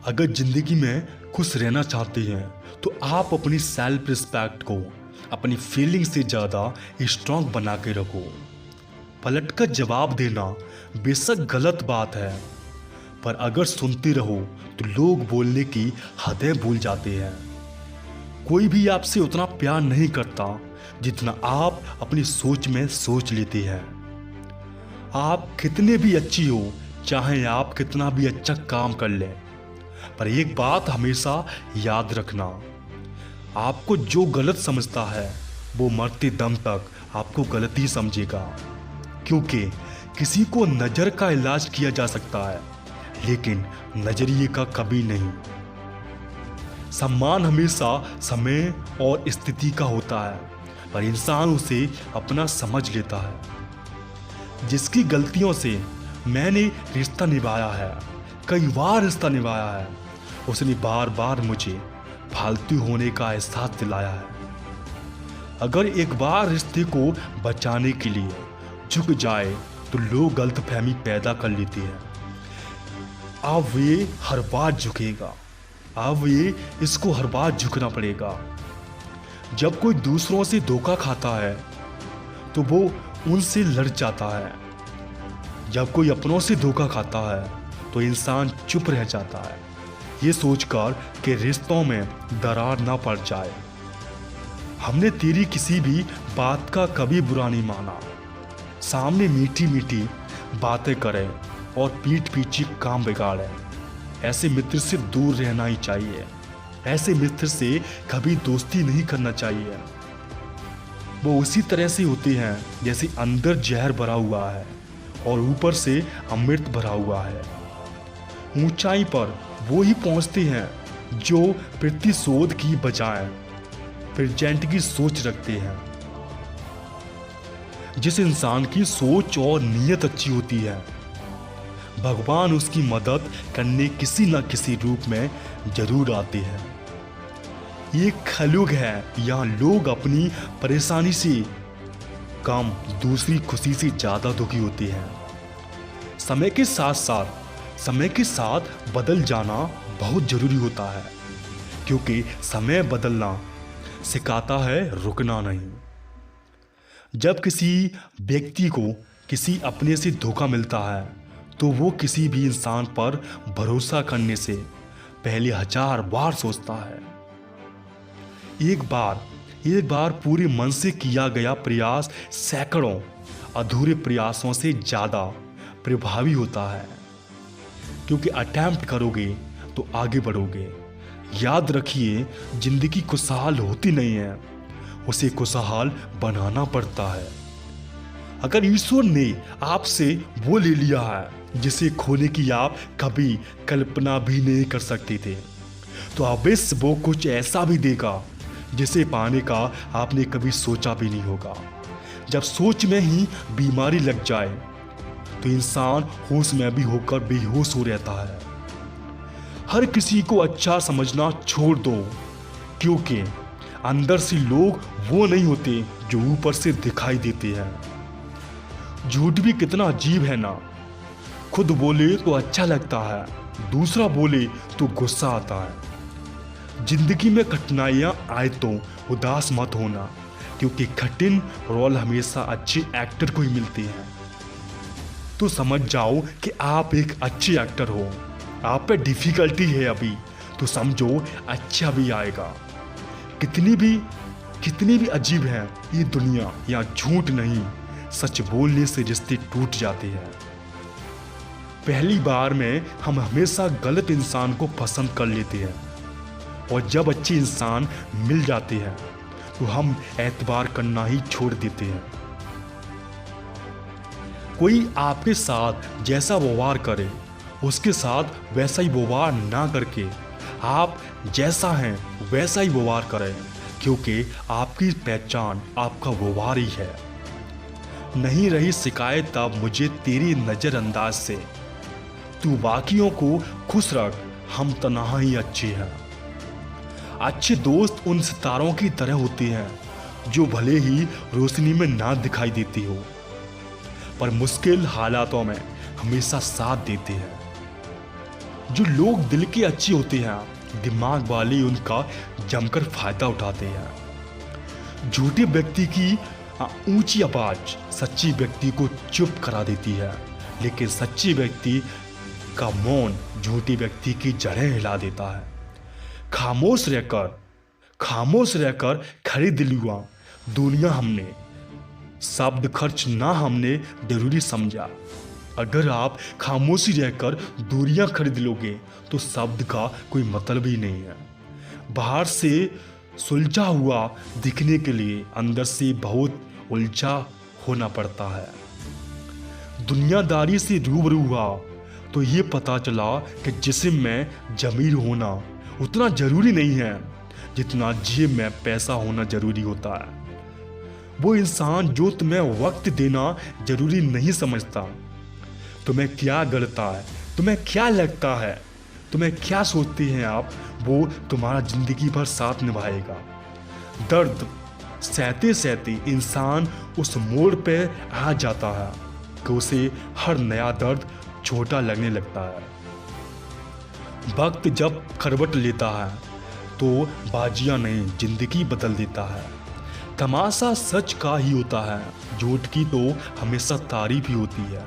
अगर जिंदगी में खुश रहना चाहते हैं तो आप अपनी सेल्फ रिस्पेक्ट को अपनी फीलिंग से ज़्यादा स्ट्रांग बना के रखो। पलटकर जवाब देना बेशक गलत बात है, पर अगर सुनते रहो तो लोग बोलने की हदें भूल जाते हैं। कोई भी आपसे उतना प्यार नहीं करता जितना आप अपनी सोच में सोच लेते हैं। आप कितने भी अच्छी हो, चाहे आप कितना भी अच्छा काम कर लें, पर एक बात हमेशा याद रखना, आपको जो गलत समझता है वो मरते दम तक आपको गलत ही समझेगा। क्योंकि किसी को नज़र का इलाज किया जा सकता है, लेकिन नजरिए का कभी नहीं। सम्मान हमेशा समय और स्थिति का होता है, पर इंसान उसे अपना समझ लेता है। जिसकी गलतियों से मैंने रिश्ता निभाया है, कई बार रिश्ता निभाया है, उसने बार बार मुझे फालतू होने का एहसास दिलाया है। अगर एक बार रिश्ते को बचाने के लिए झुक जाए तो लोग गलतफहमी पैदा कर लेते हैं। अब ये हर बार झुकेगा, अब ये इसको हर बार झुकना पड़ेगा। जब कोई दूसरों से धोखा खाता है तो वो उनसे लड़ जाता है। जब कोई अपनों से धोखा खाता है तो इंसान चुप रह जाता है, ये सोचकर कि रिश्तों में दरार ना पड़ जाए। हमने तेरी किसी भी बात का कभी बुरा नहीं माना। सामने मीठी मीठी बातें करें और पीठ पीछे काम बिगाड़ें। ऐसे मित्र से दूर रहना ही चाहिए। ऐसे मित्र से कभी दोस्ती नहीं करना चाहिए। वो उसी तरह से होते हैं जैसे अंदर जहर भरा हुआ है और ऊपर से अमृत भरा हुआ है। ऊंचाई पर वो ही पहुंचते हैं जो प्रतिशोध की बजाय प्रेजेंट की सोच रखते हैं। जिस इंसान की सोच और नीयत अच्छी होती है, भगवान उसकी मदद करने किसी न किसी रूप में जरूर आते हैं। ये कलयुग है, यहाँ लोग अपनी परेशानी से कम दूसरी खुशी से ज़्यादा दुखी होते हैं। समय के साथ बदल जाना बहुत ज़रूरी होता है, क्योंकि समय बदलना सिखाता है रुकना नहीं। जब किसी व्यक्ति को किसी अपने से धोखा मिलता है तो वो किसी भी इंसान पर भरोसा करने से पहले 1000 बार सोचता है। एक बार पूरे मन से किया गया प्रयास सैकड़ों अधूरे प्रयासों से ज़्यादा प्रभावी होता है, क्योंकि अटेम्प्ट करोगे तो आगे बढ़ोगे। याद रखिए, जिंदगी खुशहाल होती नहीं है, उसे खुशहाल बनाना पड़ता है। अगर ईश्वर ने आपसे वो ले लिया है जिसे खोने की आप कभी कल्पना भी नहीं कर सकते थे, तो अवश्य वो कुछ ऐसा भी देगा जिसे पाने का आपने कभी सोचा भी नहीं होगा। जब सोच में ही बीमारी लग जाए तो इंसान होश में भी होकर बेहोश हो रहता है। हर किसी को अच्छा समझना छोड़ दो, क्योंकि अंदर से लोग वो नहीं होते जो ऊपर से दिखाई देते हैं। झूठ भी कितना अजीब है ना। खुद बोले तो अच्छा लगता है, दूसरा बोले तो गुस्सा आता है। जिंदगी में कठिनाइयाँ आए तो उदास मत होना, क्योंकि कठिन रोल हमेशा अच्छे एक्टर को ही मिलती है। तो समझ जाओ कि आप एक अच्छे एक्टर हो। आप पे डिफिकल्टी है अभी, तो समझो अच्छा भी आएगा। कितनी भी अजीब है ये दुनिया, या झूठ नहीं, सच बोलने से रिश्ते टूट जाते हैं। पहली बार में हम हमेशा गलत इंसान को पसंद कर लेते हैं, और जब अच्छे इंसान मिल जाते हैं तो हम एतबार करना ही छोड़ देते हैं। कोई आपके साथ जैसा व्यवहार करे, उसके साथ वैसा ही व्यवहार ना करके आप जैसा हैं वैसा ही व्यवहार करें, क्योंकि आपकी पहचान आपका व्यवहार ही है। नहीं रही शिकायत तब मुझे तेरी नज़रअंदाज से, तू बाकियों को खुश रख, हम तन्हा ही अच्छे हैं। अच्छे दोस्त उन सितारों की तरह होते हैं जो भले ही रोशनी में ना दिखाई देती हो, पर मुश्किल हालातों में हमेशा साथ देते हैं। जो लोग दिल के अच्छे होते हैं, दिमाग वाले उनका जमकर फायदा उठाते हैं। झूठे व्यक्ति की ऊंची आवाज सच्ची व्यक्ति को चुप करा देती है, लेकिन सच्चे व्यक्ति का मौन झूठे व्यक्ति की जड़ें हिला देता है। खामोश रहकर खरीद लिया दुनिया हमने, शब्द खर्च ना हमने जरूरी समझा। अगर आप खामोशी रहकर दूरियां खरीद लोगे तो शब्द का कोई मतलब ही नहीं है। बाहर से सुलझा हुआ दिखने के लिए अंदर से बहुत उलझा होना पड़ता है। दुनियादारी से रूबरू हुआ तो ये पता चला कि जिस्म में जमीर होना उतना जरूरी नहीं है जितना जेब में पैसा होना जरूरी होता है। वो इंसान जो तुम्हें वक्त देना जरूरी नहीं समझता, तुम्हें क्या गलता है, तुम्हें क्या लगता है, तुम्हें क्या सोचते हैं आप, वो तुम्हारा जिंदगी भर साथ निभाएगा। दर्द सहते सहते इंसान उस मोड़ पे आ जाता है कि उसे हर नया दर्द छोटा लगने लगता है। वक्त जब करवट लेता है तो बाजियां नहीं जिंदगी बदल देता है। तमाशा सच का ही होता है, झूठ की तो हमेशा तारीफ ही होती है।